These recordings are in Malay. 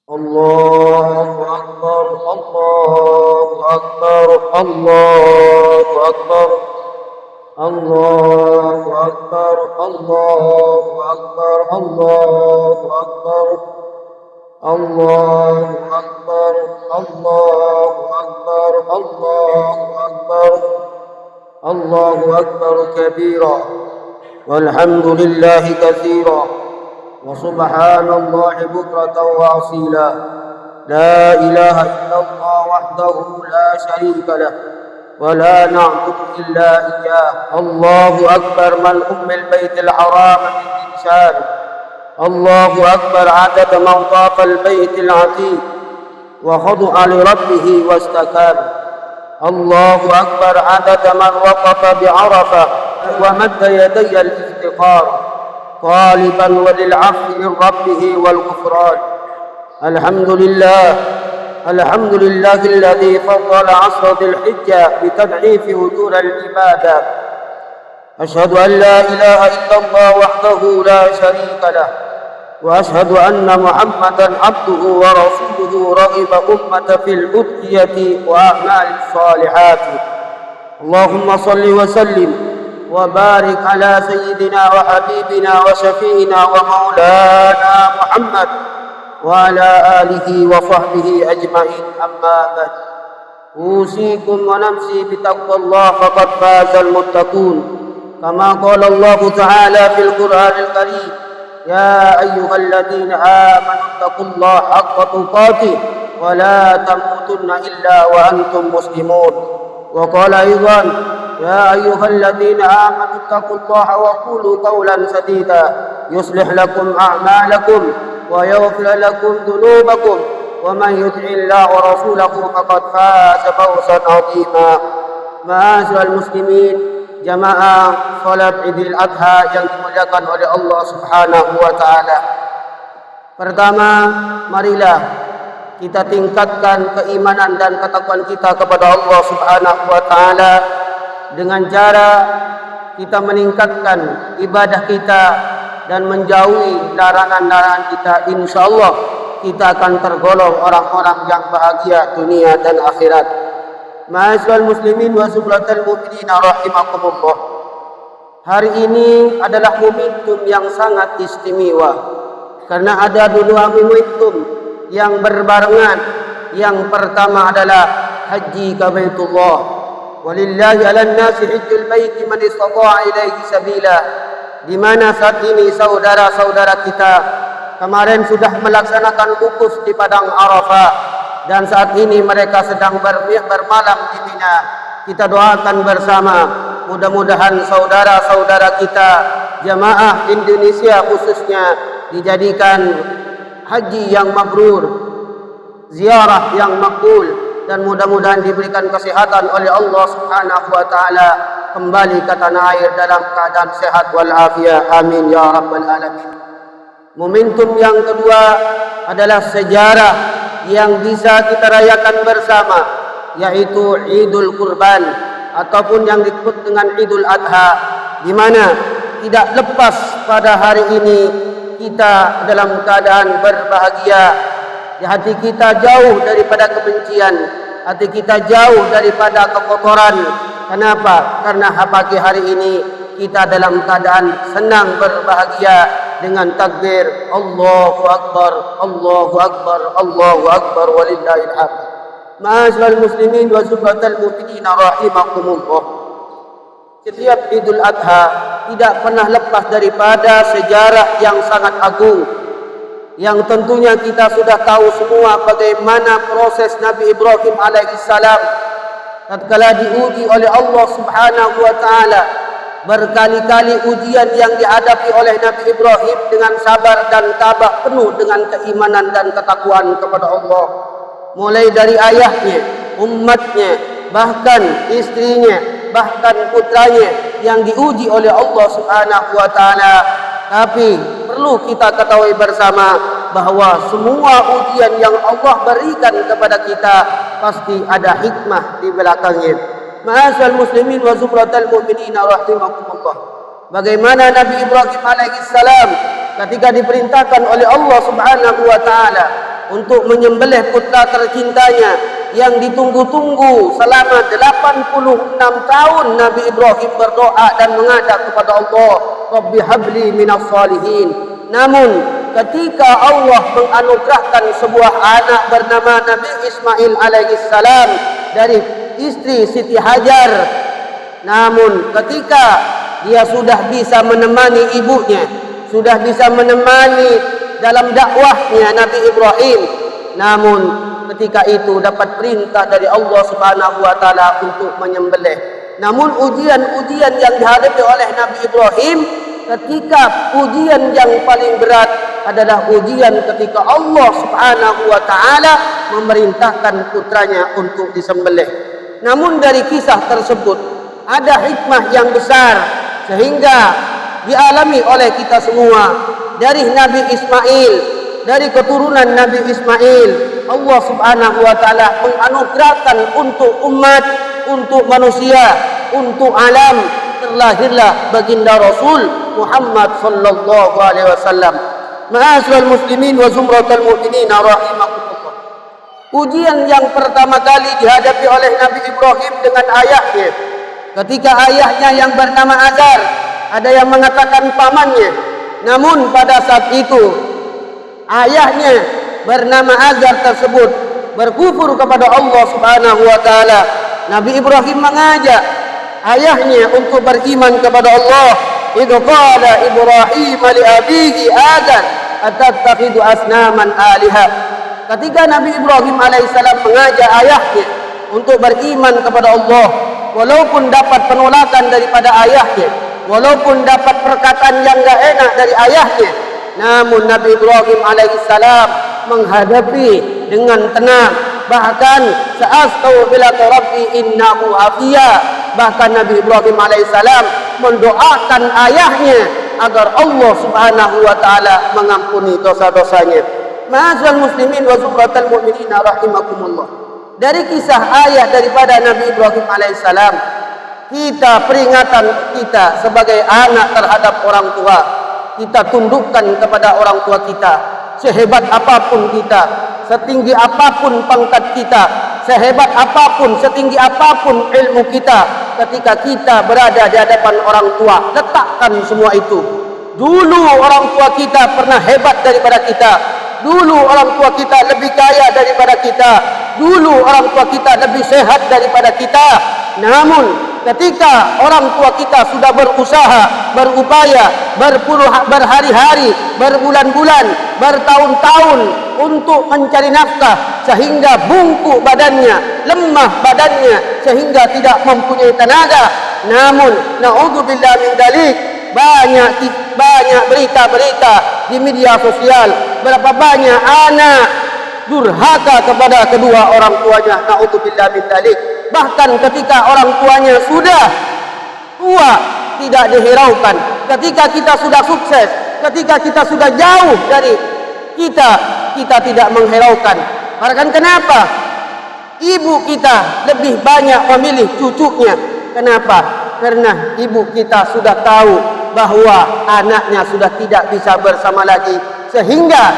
الله أكبر الله أكبر الله أكبر الله أكبر الله أكبر الله أكبر الله أكبر الله أكبر الله أكبر الله أكبر كبيرا والحمد لله كثيرا وسبحان الله بكرة وأصيلا لا إله إلا الله وحده لا شريك له ولا نعبد إلا إياه الله أكبر ملء البيت الحرام من إنسان الله أكبر عدد من طاف البيت العتيق وخضع لربه واستكان الله أكبر عدد من وقف بعرفة ومد يدي الافتقار طالبا وللعفو من ربه والغفران الحمد لله الذي فضل عشر ذي الحجة بتضعيف أجور العبادة أشهد أن لا إله إلا الله وحده لا شريك له وأشهد أن محمدا عبده ورسوله رغب أمة في الأضحية وأعمال الصالحات اللهم صل وسلم وبارك على سيدنا وحبيبنا وشفينا ومولانا محمد وعلى آله وصحبه أجمعين أما بعد أوصيكم ونفسي بتقوى الله فقد فاز المتقون كما قال الله تعالى في القرآن الكريم يا أيها الذين آمنوا اتقوا الله حق تقاته ولا تموتن إلا وأنتم مسلمون وقال أيضا يا أيها الذين آمنوا اتقوا الله وقولوا قولا سديدا يصلح لكم أعمالكم ويغفر لكم ذنوبكم ومن يطع الله ورسوله فقد فاز فوزا عظيما معاشر المسلمين jamaah salat Idul Adha yang dimuliakan oleh Allah Subhanahu wa taala. Pertama, marilah kita tingkatkan keimanan dan ketakwaan kita kepada Allah Subhanahu wa taala dengan cara kita meningkatkan ibadah kita dan menjauhi larangan-larangan kita. Insyaallah kita akan tergolong orang-orang yang bahagia dunia dan akhirat. Ma'asyiral muslimin wa sublatal mu'minin rahimakumullah. Hari ini adalah momentum yang sangat istimewa karena ada dua momentum yang berbarengan. Yang pertama adalah haji ke Baitullah. Walillahi 'alan nasi hajjul baiti man istata'a ilaihi sabila. Di mana saat ini saudara-saudara kita kemarin sudah melaksanakan wukuf di padang Arafah dan saat ini mereka sedang bermalam di Mina. Kita doakan bersama, mudah-mudahan saudara-saudara kita jamaah Indonesia khususnya dijadikan haji yang mabrur, ziarah yang makbul, dan mudah-mudahan diberikan kesehatan oleh Allah Subhanahu wa taala kembali ke tanah air dalam keadaan sehat walafiat. Amin ya rabbal alamin. Momentum yang kedua adalah sejarah yang bisa kita rayakan bersama, yaitu Idul Kurban ataupun yang disebut dengan Idul Adha, di mana tidak lepas pada hari ini kita dalam keadaan berbahagia. Di hati kita jauh daripada kebencian, hati kita jauh daripada kekotoran. Kenapa? Karena pagi hari ini kita dalam keadaan senang berbahagia dengan takbir Allahu Akbar, Allahu Akbar, Allahu Akbar walillahil hamd. Ma'asyiral muslimin wa subhatal mu'minin rahimakumullah. Setiap Idul Adha tidak pernah lepas daripada sejarah yang sangat agung, yang tentunya kita sudah tahu semua bagaimana proses Nabi Ibrahim alaihissalam tatkala diuji oleh Allah Subhanahu wa taala. Berkali-kali ujian yang dihadapi oleh Nabi Ibrahim dengan sabar dan tabah penuh dengan keimanan dan ketakwaan kepada Allah. Mulai dari ayahnya, umatnya, bahkan istrinya, bahkan putranya yang diuji oleh Allah Subhanahu wa taala. Tapi perlu kita ketahui bersama bahawa semua ujian yang Allah berikan kepada kita pasti ada hikmah di belakangnya. Ma'asyiral muslimin wa zumratal mu'minin rahimakumullah. Bagaimana Nabi Ibrahim alaihissalam ketika diperintahkan oleh Allah Subhanahu wa taala untuk menyembelih putra tercintanya yang ditunggu-tunggu selama 86 tahun, Nabi Ibrahim berdoa dan mengajak kepada Allah, Rabbi habli minas salihin. Namun ketika Allah menganugerahkan sebuah anak bernama Nabi Ismail alaihissalam dari istri Siti Hajar, namun ketika dia sudah bisa menemani ibunya, sudah bisa menemani dalam dakwahnya Nabi Ibrahim, namun ketika itu dapat perintah dari Allah Subhanahu wa taala untuk menyembelih. Namun ujian-ujian yang dihadapi oleh Nabi Ibrahim, ketika ujian yang paling berat adalah ujian ketika Allah Subhanahu wa taala memerintahkan putranya untuk disembelih. Namun dari kisah tersebut ada hikmah yang besar sehingga dialami oleh kita semua. Dari Nabi Ismail, dari keturunan Nabi Ismail, Allah Subhanahu wa taala menganugerahkan untuk umat, untuk manusia, untuk alam, terlahirlah baginda Rasul Muhammad sallallahu alaihi wasallam. Ma'asyiral muslimin wa zumratal mu'minin rahimakumullah. Ujian yang pertama kali dihadapi oleh Nabi Ibrahim dengan ayahnya. Ketika ayahnya yang bernama Azar, ada yang mengatakan pamannya, namun pada saat itu ayahnya bernama Azar tersebut berkufur kepada Allah Subhanahu wa taala. Nabi Ibrahim mengajak ayahnya untuk beriman kepada Allah. Idz qala Ibrahim li abihi Azar atattakhidu asnaman aliha. Ketika Nabi Ibrahim alaihissalam mengajak ayahnya untuk beriman kepada Allah, walaupun dapat penolakan daripada ayahnya, walaupun dapat perkataan yang enggak enak dari ayahnya, namun Nabi Ibrahim alaihissalam menghadapi dengan tenang. Bahkan sa'astaghfiruka rabbi innahu afiya. Bahkan Nabi Ibrahim alaihissalam mendoakan ayahnya agar Allah Subhanahu wa taala mengampuni dosa-dosanya. Ma'asyiral muslimin wa zumratal mu'minin rahimakumullah. Dari kisah ayah daripada Nabi Ibrahim alaihissalam, kita peringatan kita sebagai anak terhadap orang tua, kita tundukkan kepada orang tua kita. Sehebat apapun kita, setinggi apapun pangkat kita, sehebat apapun, setinggi apapun ilmu kita, ketika kita berada di hadapan orang tua, letakkan semua itu. Dulu orang tua kita pernah hebat daripada kita, dulu orang tua kita lebih kaya daripada kita, dulu orang tua kita lebih sehat daripada kita. Namun ketika orang tua kita sudah berusaha, berupaya, berhari-hari, berbulan-bulan, bertahun-tahun untuk mencari nafkah sehingga bungkuk badannya, lemah badannya sehingga tidak mempunyai tenaga, namun naudzubillah min dzalik, banyak berita-berita di media sosial, berapa banyak anak durhaka kepada kedua orang tuanya, naudzubillah min dzalik. Bahkan ketika orang tuanya sudah tua tidak dihiraukan, ketika kita sudah sukses, ketika kita sudah jauh dari kita tidak menghiraukan. Bahkan kenapa? Ibu kita lebih banyak memilih cucunya. Kenapa? Karena ibu kita sudah tahu bahwa anaknya sudah tidak bisa bersama lagi, sehingga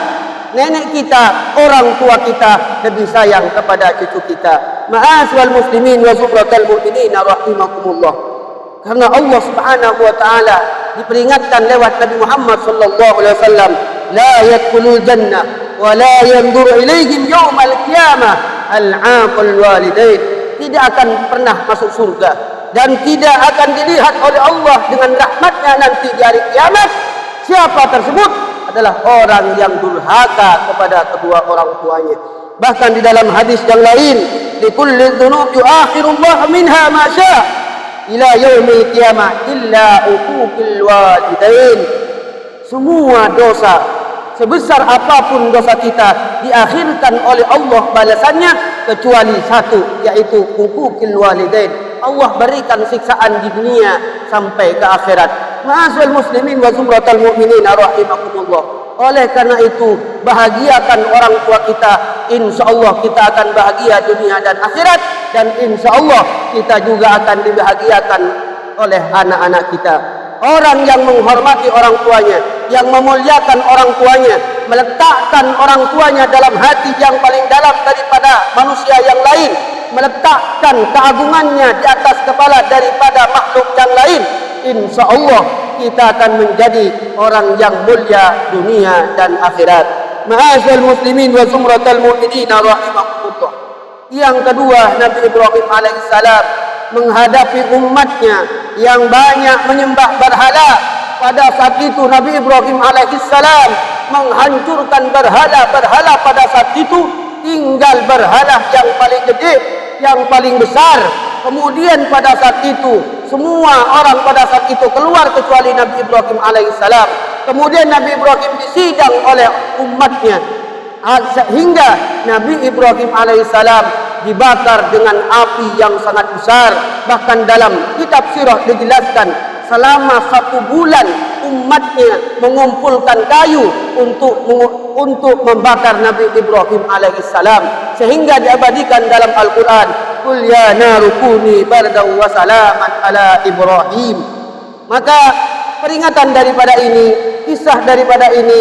nenek kita, orang tua kita lebih sayang kepada cucu kita. Ma'asyiral muslimin wa zumratal mu'minin rahimakumullah. Karena Allah Subhanahu wa taala diperingatkan lewat Nabi Muhammad sallallahu alaihi wasallam, la yadkhulul jannah wa la yanzuru ilaihim yaumal qiyamah al-'aqul walidain. Tidak akan pernah masuk surga dan tidak akan dilihat oleh Allah dengan rahmatnya nanti di hari kiamat. Siapa tersebut? Adalah orang yang durhaka kepada kedua orang tuanya. Bahkan di dalam hadis yang lain, likulli dzunub yu'akhirullah minha ma syaa ila yaumil qiyamah illa uquqil walidain. Semua dosa, sebesar apapun dosa kita, diakhirkan oleh Allah balasannya kecuali satu, yaitu uquqil walidain. Allah berikan siksaan di dunia sampai ke akhirat. Ma'asyiral muslimin wa zumratal mu'minin rahimakumullah. Oleh karena itu, bahagiakan orang tua kita. Insyaallah kita akan bahagia dunia dan akhirat, dan insyaallah kita juga akan dibahagiakan oleh anak-anak kita. Orang yang menghormati orang tuanya, yang memuliakan orang tuanya, meletakkan orang tuanya dalam hati yang paling dalam daripada manusia yang lain, meletakkan keagungannya di atas kepala daripada makhluk yang lain, insyaallah kita akan menjadi orang yang mulia dunia dan akhirat. Ma'asyiral muslimin wa zumratal mu'minin rahimakumullah. Yang kedua, Nabi Ibrahim alaihissalam menghadapi umatnya yang banyak menyembah berhala. Pada saat itu Nabi Ibrahim alaihissalam menghancurkan berhala-berhala. Pada saat itu tinggal berhala yang paling gede, yang paling besar. Kemudian pada saat itu semua orang pada saat itu keluar kecuali Nabi Ibrahim alaihissalam. Kemudian Nabi Ibrahim disidang oleh umatnya sehingga Nabi Ibrahim alaihissalam dibakar dengan api yang sangat besar. Bahkan dalam kitab sirah dijelaskan selama 1 bulan umatnya mengumpulkan kayu untuk membakar Nabi Ibrahim alaihissalam, sehingga diabadikan dalam Al-Quran, Qul ya naru kuni bardan wa salaman ala Ibrahim. Maka peringatan daripada ini, kisah daripada ini,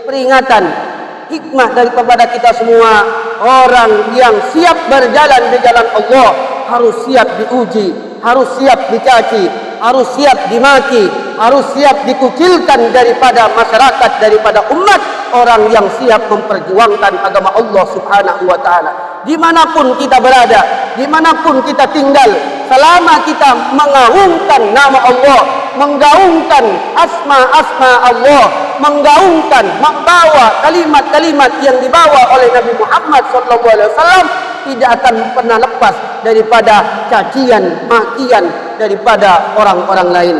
peringatan hikmah daripada kita semua. Orang yang siap berjalan di jalan Allah harus siap diuji, harus siap dicaci, harus siap dimaki, harus siap dikucilkan daripada masyarakat, daripada umat. Orang yang siap memperjuangkan agama Allah subhanahu wa ta'ala. Dimanapun kita berada, dimanapun kita tinggal, selama kita mengaungkan nama Allah, menggaungkan asma-asma Allah, menggaungkan, membawa kalimat-kalimat yang dibawa oleh Nabi Muhammad SAW, tidak akan pernah lepas daripada cacian, makian daripada orang-orang lain.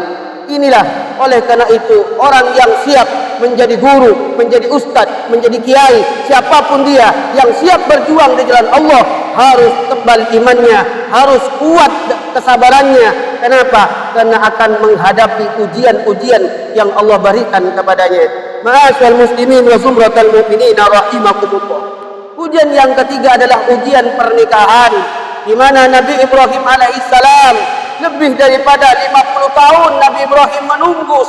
Inilah oleh karena itu orang yang siap menjadi guru, menjadi ustadz, menjadi kiai, siapapun dia yang siap berjuang di jalan Allah harus tebal imannya, harus kuat kesabarannya. Kenapa? Karena akan menghadapi ujian-ujian yang Allah berikan kepadanya. Ma'asyiral muslimin wa zumratal mu'minin rahimakumullah. Ujian yang ketiga adalah ujian pernikahan, di mana Nabi Ibrahim alaihissalam lebih daripada 50 tahun Nabi Ibrahim menunggu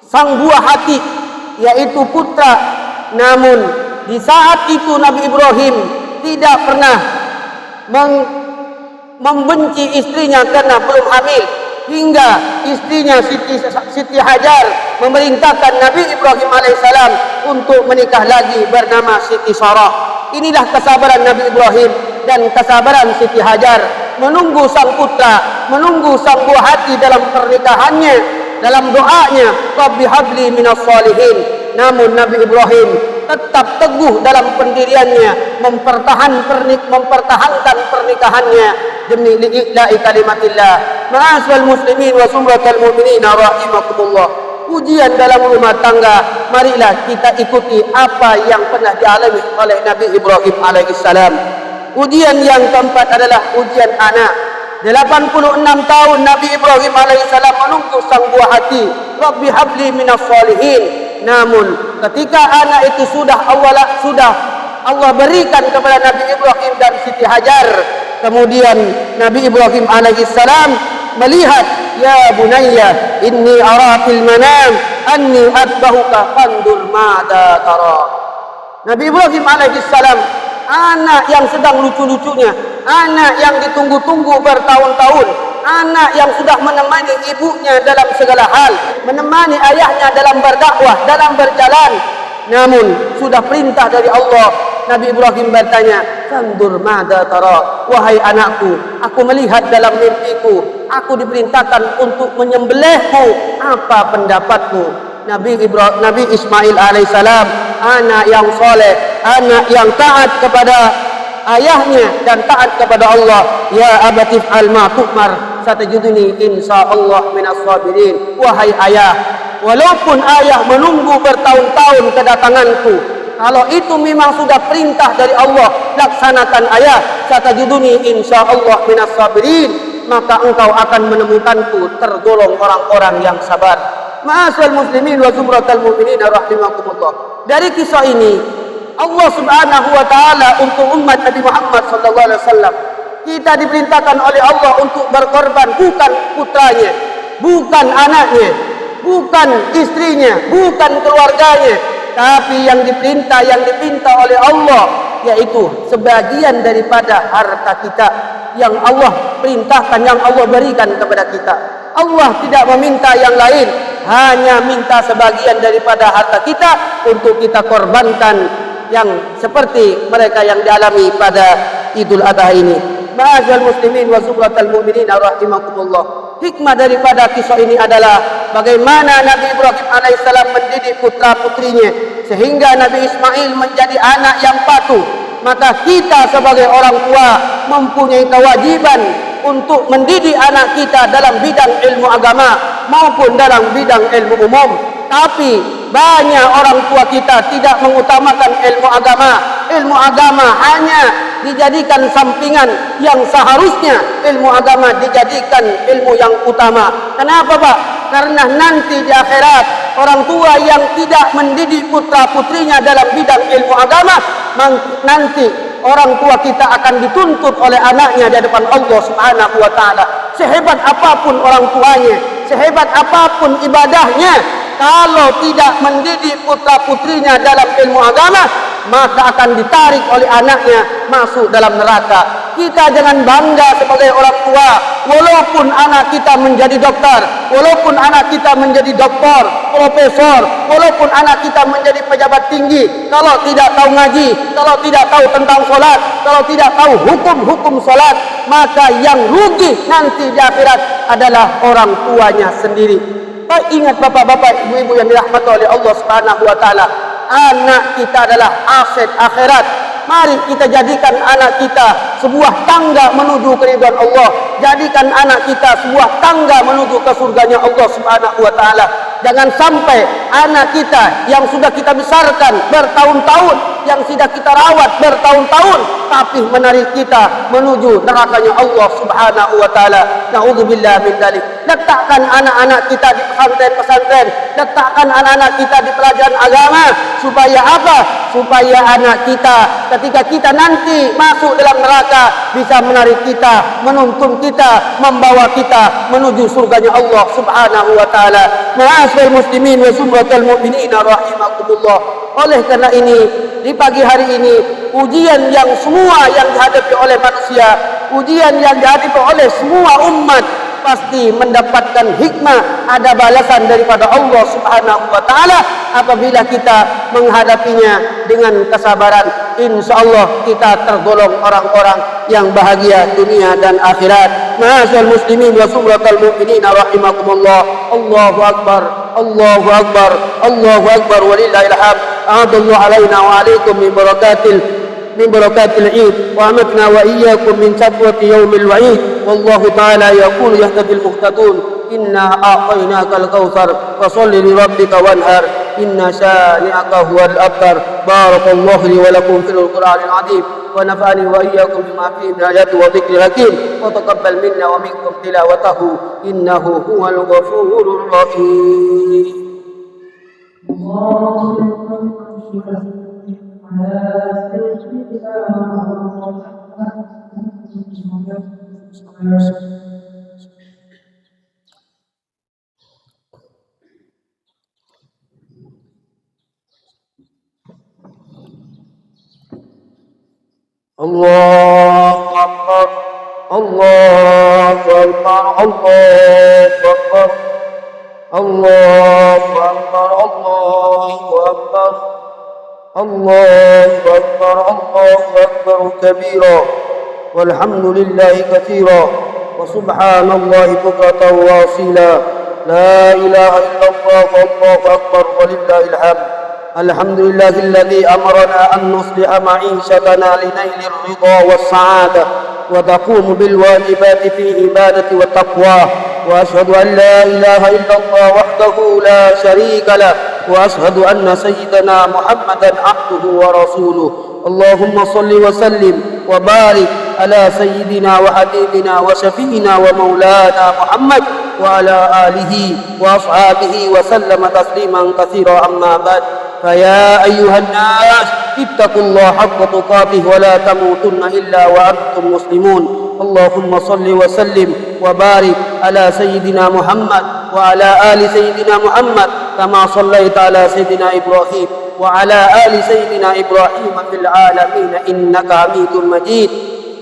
sang buah hati, yaitu putra. Namun di saat itu Nabi Ibrahim tidak pernah membenci istrinya karena belum hamil, hingga istrinya Siti Hajar memerintahkan Nabi Ibrahim alaihissalam untuk menikah lagi bernama Siti Sarah. Inilah kesabaran Nabi Ibrahim dan kesabaran Siti Hajar menunggu sang putra, menunggu sang buah hati dalam pernikahannya, dalam doanya, Rabbi habli minas salihin. Namun Nabi Ibrahim tetap teguh dalam pendiriannya, mempertahankan pernikahannya demi li'ila'i kalimatillah. Ma'asyiral muslimin wa zumratal mu'minin rahimakumullah. Ujian dalam rumah tangga, marilah kita ikuti apa yang pernah dialami oleh Nabi Ibrahim alaihissalam. Ujian yang keempat adalah ujian anak. 86 tahun Nabi Ibrahim alaihissalam menunggu sang buah hati, Rabbi habli minas salihin. Namun ketika anak itu sudah Allah berikan kepada Nabi Ibrahim dan Siti Hajar, kemudian Nabi Ibrahim alaihissalam melihat, ya bunayya inni ara fil manam anni adbahuka fandur mada tara. Nabi Ibrahim alaihissalam, anak yang sedang lucu-lucunya, anak yang ditunggu-tunggu bertahun-tahun, anak yang sudah menemani ibunya dalam segala hal, menemani ayahnya dalam berdakwah, dalam berjalan. Namun sudah perintah dari Allah, Nabi Ibrahim bertanya, fandur mada tara, wahai anakku, aku melihat dalam mimpiku, aku diperintahkan untuk menyembelihmu, apa pendapatmu? Nabi Ismail alaihissalam, anak yang soleh, anak yang taat kepada ayahnya dan taat kepada Allah. Ya abatif al-ma tu'mar satajuduni insyaallah minas sabirin. Wahai ayah, walaupun ayah menunggu bertahun-tahun kedatanganku, kalau itu memang sudah perintah dari Allah, laksanakan ayah. Satajuduni insyaallah minas sabirin. maka engkau akan menemukanku tergolong orang-orang yang sabar. Ma'asyiral muslimin wa zumratal mu'minin rahimakumullah. Dari kisah ini Allah Subhanahu wa taala untuk umat Nabi Muhammad sallallahu alaihi wasallam, kita diperintahkan oleh Allah untuk berkorban, bukan putranya, bukan anaknya, bukan istrinya, bukan keluarganya, tapi yang diperintah, yang dipinta oleh Allah yaitu sebagian daripada harta kita yang Allah perintahkan, yang Allah berikan kepada kita. Allah tidak meminta yang lain, hanya minta sebagian daripada harta kita untuk kita korbankan, yang seperti mereka yang dialami pada Idul Adha ini. Ma'asyiral muslimin wa zumratal mu'minin rahimakumullah. Hikmah daripada kisah ini adalah bagaimana Nabi Ibrahim alaihissalam mendidik putra-putrinya sehingga Nabi Ismail menjadi anak yang patuh. Maka kita sebagai orang tua mempunyai kewajiban untuk mendidik anak kita dalam bidang ilmu agama maupun dalam bidang ilmu umum. Tapi banyak orang tua kita tidak mengutamakan ilmu agama. Ilmu agama hanya dijadikan sampingan, yang seharusnya ilmu agama dijadikan ilmu yang utama. Kenapa, Pak? Karena nanti di akhirat orang tua yang tidak mendidik putra-putrinya dalam bidang ilmu agama, nanti orang tua kita akan dituntut oleh anaknya di depan Allah Subhanahu wa taala. Sehebat apapun orang tuanya, sehebat apapun ibadahnya, kalau tidak mendidik putra-putrinya dalam ilmu agama, maka akan ditarik oleh anaknya masuk dalam neraka. Kita jangan bangga sebagai orang tua, walaupun anak kita menjadi dokter, walaupun anak kita menjadi doktor, profesor, walaupun anak kita menjadi pejabat tinggi, kalau tidak tahu ngaji, kalau tidak tahu tentang sholat, kalau tidak tahu hukum-hukum sholat, maka yang rugi nanti di akhirat adalah orang tuanya sendiri. Ingat bapak-bapak, ibu-ibu yang dirahmati oleh Allah Subhanahu wa taala, anak kita adalah aset akhirat. Mari kita jadikan anak kita sebuah tangga menuju keridhaan Allah. Jadikan anak kita sebuah tangga menuju ke surganya Allah Subhanahu wa taala. Jangan sampai anak kita yang sudah kita besarkan bertahun-tahun, yang sudah kita rawat bertahun-tahun, tapi menarik kita menuju nerakanya Allah Subhanahu wa taala. Nauzubillah min dzalik. Letakkan anak-anak kita di pesantren-pesantren, letakkan anak-anak kita di pelajaran agama, supaya apa? Supaya anak kita ketika kita nanti masuk dalam neraka bisa menarik kita, menuntun kita, membawa kita menuju surganya Allah Subhanahu wa taala. Ma'asyiral muslimin wa zumratal mu'minin rahimakumullah. Oleh karena ini, di pagi hari ini, ujian yang semua yang dihadapi oleh manusia, ujian yang dihadapi oleh semua umat, pasti mendapatkan hikmah, ada balasan daripada Allah Subhanahu wa taala apabila kita menghadapinya dengan kesabaran. Insyaallah kita tergolong orang-orang yang bahagia dunia dan akhirat. Ma'asyiral muslimin wa zumratal mu'minin rahimakumullah. Allahu akbar, Allahu akbar, Allahu akbar walillahil hamd. A'adallahu alaina wa alaikum min بركات العيد وأمتنا وإياكم من شقوة يوم الوعيد. والله تعالى يقول يهتدي المهتدون إنا أعطيناك الكوثر فصل لربك وانهر إن شانئك هو الأبتر. بارك الله لي ولكم في القرآن العظيم ونفعني وإياكم بما فيه من الآيات وذكر الحكيم وتقبل منا ومنكم تلاوته إنه هو الغفور الرحيم. الله أكبر الله أكبر الله أكبر الله أكبر الله أكبر الله أكبر الله أكبر كبيرا والحمد لله كثيرا وسبحان الله بكرة واصيلا. لا إله إلا الله والله أكبر ولله الحمد. الحمد لله الذي أمرنا أن نصلح معيشتنا لنيل الرضا والسعادة وتقوم بالواجبات في عبادة والتقوى. وأشهد أن لا إله إلا الله وحده لا شريك له وأشهد أن سيدنا محمدا عبده ورسوله. اللهم صل وسلم وبارك على سيدنا وحبيبنا وشفينا ومولانا محمد وعلى آله وأصحابه وسلم تسليما كثيرا. أما بعد، فيا أيها الناس اتقوا الله حق تقاته ولا تموتن إلا وأنتم مسلمون. اللهم صل وسلم وبارك على سيدنا محمد وعلى آل سيدنا محمد كما صليت على سيدنا إبراهيم وعلى آل سيدنا إبراهيم في العالمين إنك حميد مجيد.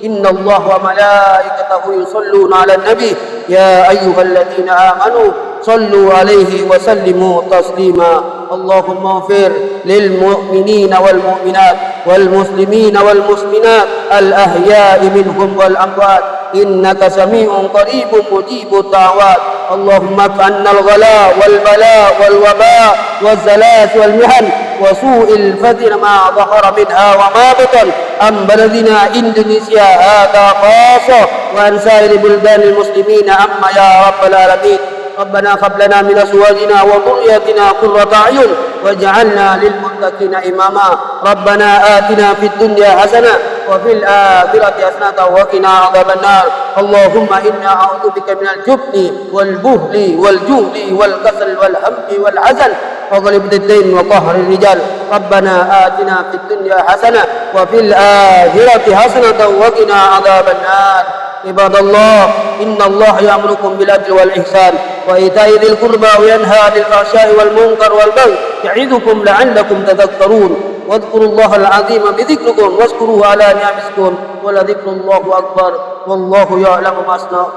إن الله وملائكته يصلون على النبي يا أيها الذين آمنوا صلوا عليه وسلموا تسليما. اللهم اغفر للمؤمنين والمؤمنات والمسلمين والمسلمات الأحياء منهم والأموات إنك سميع قريب مجيب الدعوات. اللهم اكف عنا الغلاء والبلاء والوباء والزلات والمحن وسوء الفتن ما ظهر منها وما بطن عن بلدنا إندونيسيا هذا خاصة وعن سائر بلدان المسلمين عما يا رب العالمين. ربنا هب لنا من أزواجنا وذرياتنا قرة أعين واجعلنا للمتقين إماما. ربنا آتنا في الدنيا حسنة وفي الآخرة حسنة وقنا عذاب النار. اللهم إنا أعوذ بك من الجبن والبخل والجهل والكسل والهم والحزن وغلبة الدين وقهر الرجال. ربنا آتنا في الدنيا حسنة وفي الآخرة حسنة وقنا عذاب النار. عباد الله، إن الله يأمركم بالعدل والإحسان وإيتاء ذي القربى وينهى عن الفحشاء والمنكر والبغي يعظكم لعلكم تذكرون. واذكروا الله العظيم بذكركم واشكروه على نعمكم ولذكر الله أكبر والله يعلم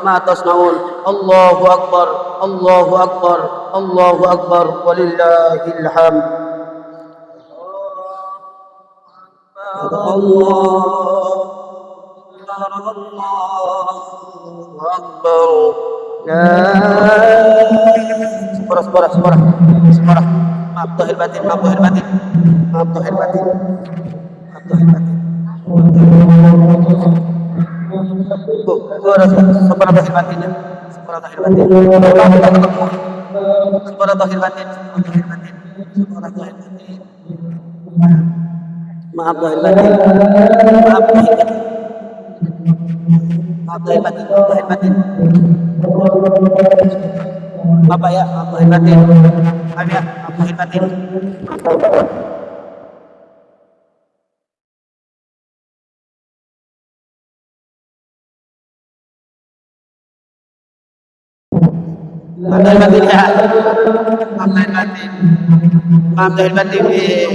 ما تصنعون. الله أكبر الله أكبر الله أكبر ولله الحمد. الله Akbar. Semarah. Maaf dohir batin. Maaf dohir batin. Bapak ya, maaf lahir batin. Maaf ya, maaf lahir batin. Maaf lahir batin ya. Maaf lahir batin. Maaf lahir batin.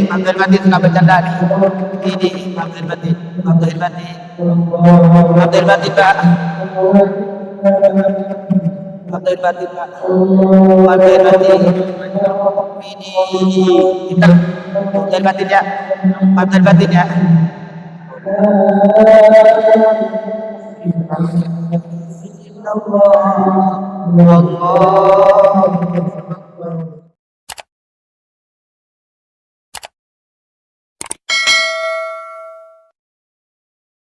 Maaf lahir batin suka bercanda nih. Ini maaf lahir batin. Maaf lahir batin. Maaf lahir batin Pak. Maaf lahir batin Pak. Maaf lahir batin. Ini kita maaf lahir batin ya. Maaf lahir batin ya. Allah